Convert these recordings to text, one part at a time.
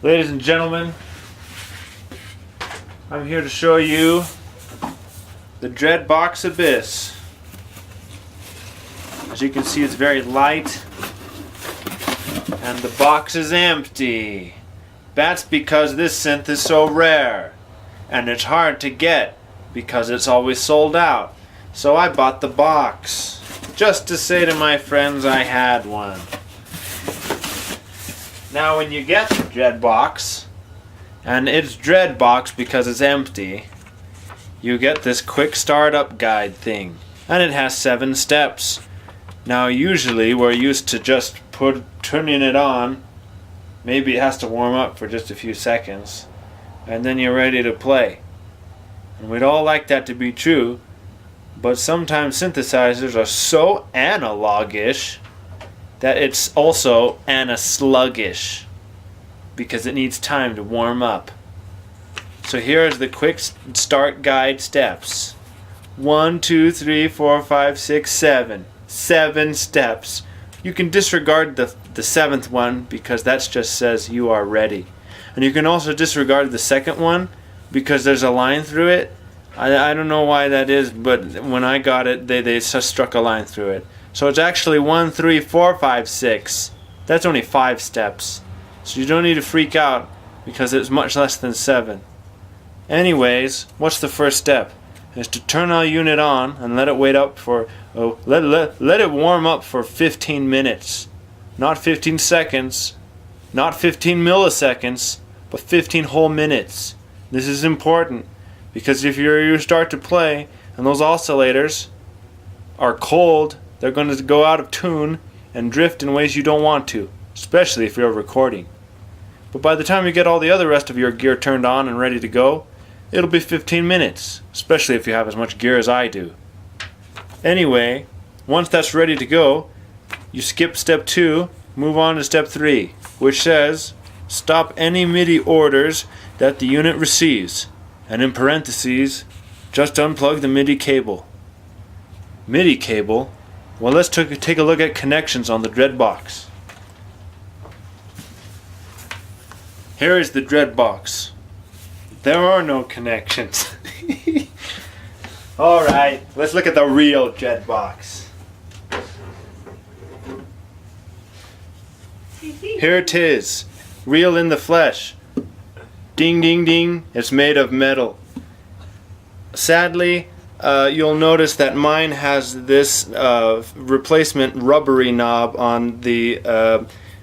Ladies and gentlemen, I'm here to show you the DreadBox Abyss. As you can see, it's very light and the box is empty. That's because this synth is so rare and it's hard to get because it's always sold out. So I bought the box just to say to my friends I had one. Now when you get the DreadBox, and it's DreadBox because it's empty, you get this quick startup guide thing, and it has 7 steps. Now usually we're used to just turning it on. Maybe it has to warm up for just a few seconds, and then you're ready to play. And we'd all like that to be true, but sometimes synthesizers are so analogish that it's also sluggish because it needs time to warm up. So here is the quick start guide steps. 1, 2, 3, 4, 5, 6, 7. 7 steps. You can disregard the 7th one because that just says you are ready. And you can also disregard the 2nd one because there's a line through it. I don't know why that is, but when I got it, they just struck a line through it. So it's actually 1, 3, 4, 5, 6. That's only 5 steps. So you don't need to freak out because it's much less than 7. Anyways, what's the first step? Is to turn our unit on and let it wait up for let it warm up for 15 minutes. Not 15 seconds, not 15 milliseconds, but 15 whole minutes. This is important because if you start to play and those oscillators are cold, they're going to go out of tune and drift in ways you don't want to, especially if you're recording. But by the time you get all the other rest of your gear turned on and ready to go, it'll be 15 minutes, especially if you have as much gear as I do. Anyway, once that's ready to go, you skip step 2, move on to step 3, which says stop any MIDI orders that the unit receives, and in parentheses, just unplug the MIDI cable. MIDI cable? Well, let's take a look at connections on the DreadBox. Here is the DreadBox. There are no connections. Alright, let's look at the real DreadBox. Here it is, real in the flesh. Ding ding ding, it's made of metal. Sadly, you'll notice that mine has this replacement rubbery knob on the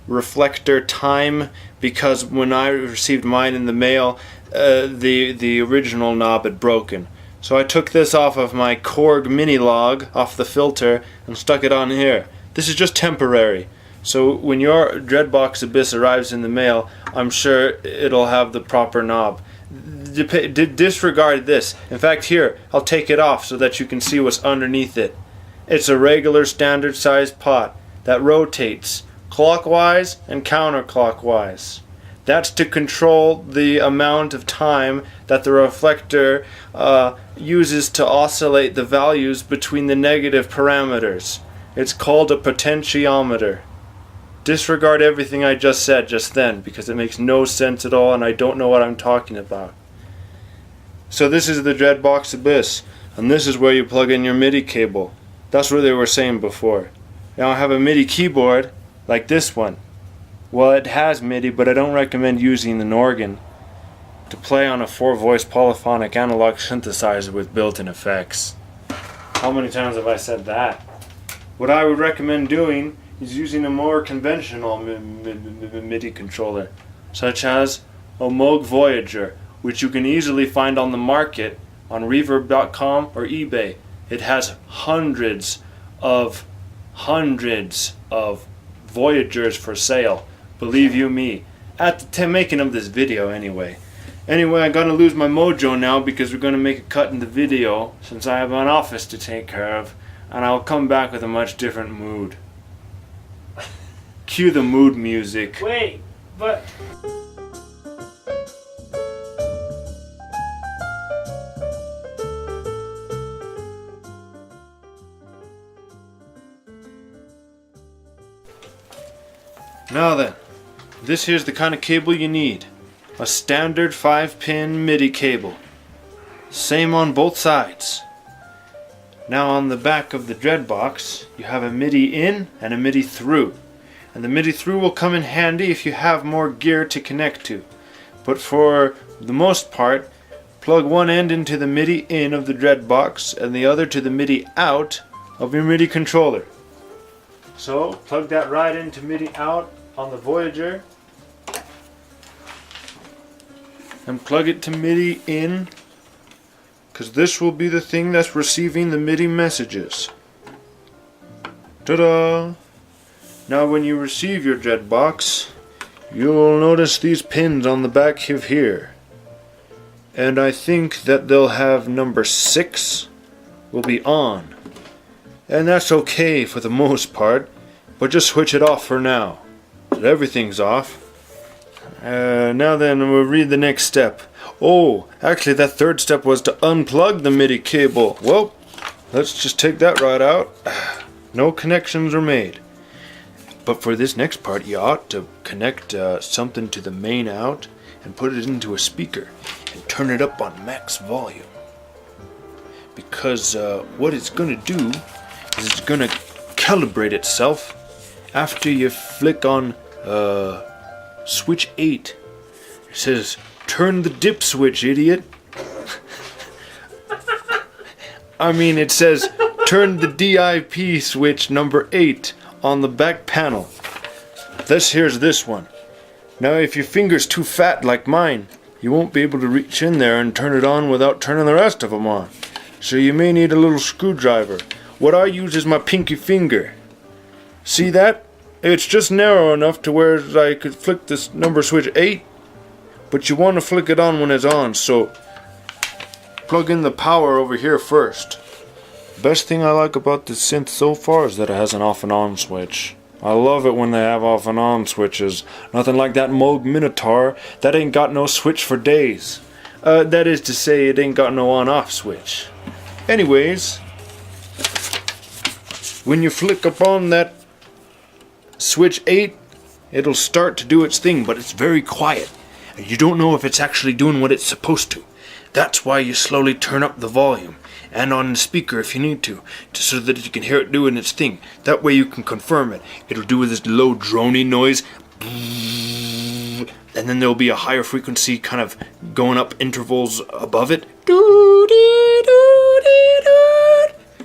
reflector time because when I received mine in the mail, the original knob had broken. So I took this off of my Korg mini log, off the filter, and stuck it on here. This is just temporary. So when your DreadBox Abyss arrives in the mail, I'm sure it'll have the proper knob. Disregard this. In fact, here, I'll take it off so that you can see what's underneath it. It's a regular standard sized pot that rotates clockwise and counterclockwise. That's to control the amount of time that the reflector uses to oscillate the values between the negative parameters. It's called a potentiometer. Disregard everything I just said just then because it makes no sense at all and I don't know what I'm talking about. So this is the DreadBox Abyss, and this is where you plug in your MIDI cable. That's what they were saying before. Now I have a MIDI keyboard like this one. Well, it has MIDI, but I don't recommend using an organ to play on a 4-voice polyphonic analog synthesizer with built-in effects. How many times have I said that? What I would recommend doing is using a more conventional MIDI controller, such as a Moog Voyager, which you can easily find on the market on Reverb.com or eBay. It has hundreds of Voyagers for sale. Believe you me. At the making of this video anyway. Anyway, I'm gonna lose my mojo now because we're gonna make a cut in the video since I have an office to take care of, and I'll come back with a much different mood. Cue the mood music. Wait, but... Now then, this here's the kind of cable you need. A standard 5-pin MIDI cable. Same on both sides. Now on the back of the DreadBox, you have a MIDI in and a MIDI through. And the MIDI through will come in handy if you have more gear to connect to. But for the most part, plug one end into the MIDI in of the DreadBox and the other to the MIDI out of your MIDI controller. So plug that right into MIDI out on the Voyager and plug it to MIDI in, because this will be the thing that's receiving the MIDI messages. Ta-da! Now when you receive your DreadBox, you'll notice these pins on the back of here. And I think that they'll have number 6 will be on. And that's okay for the most part, but just switch it off for now. So everything's off. Now then, we'll read the next step. Oh, actually that third step was to unplug the MIDI cable. Well, let's just take that right out. No connections are made. But for this next part, you ought to connect something to the main out and put it into a speaker and turn it up on max volume. Because what it's going to do is it's going to calibrate itself after you flick on switch 8. It says, turn the dip switch, idiot. I mean, it says, turn the DIP switch number 8 on the back panel. Here's this one. Now if your finger's too fat like mine, you won't be able to reach in there and turn it on without turning the rest of them on. So you may need a little screwdriver. What I use is my pinky finger. See that? It's just narrow enough to where I could flick this number switch 8, but you want to flick it on when it's on, so plug in the power over here first. Best thing I like about this synth so far is that it has an off and on switch. I love it when they have off and on switches. Nothing like that Moog Minotaur that ain't got no switch for days. That is to say, it ain't got no on-off switch. Anyways, when you flick upon that switch 8, it'll start to do its thing, but it's very quiet. And you don't know if it's actually doing what it's supposed to. That's why you slowly turn up the volume, and on the speaker if you need to, so that you can hear it doing its thing. That way you can confirm it. It'll do this low droning noise, and then there'll be a higher frequency kind of going up intervals above it.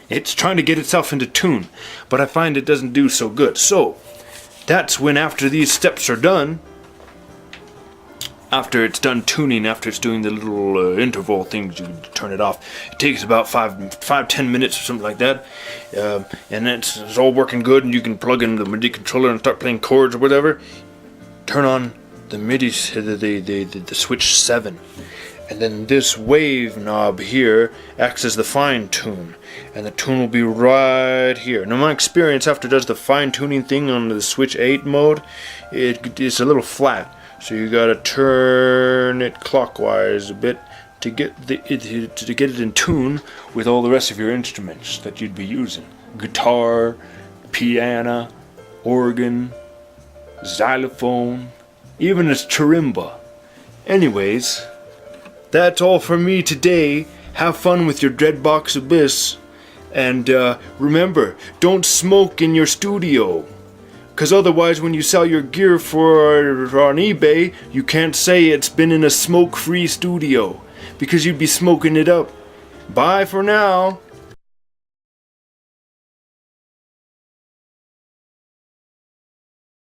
It's trying to get itself into tune, but I find it doesn't do so good. So that's when, after these steps are done, after it's done tuning, after it's doing the little interval things, you turn it off. It takes about 5-10 minutes or something like that, and it's all working good, and you can plug in the MIDI controller and start playing chords or whatever. Turn on the MIDI, the switch 7, and then this wave knob here acts as the fine tune, and the tune will be right here. Now my experience after it does the fine tuning thing on the switch 8 mode, it's a little flat. So you gotta turn it clockwise a bit to get it in tune with all the rest of your instruments that you'd be using. Guitar, piano, organ, xylophone, even a marimba. Anyways, that's all for me today. Have fun with your DreadBox Abyss. And remember, don't smoke in your studio. Because otherwise, when you sell your gear on eBay, you can't say it's been in a smoke-free studio, because you'd be smoking it up. Bye for now.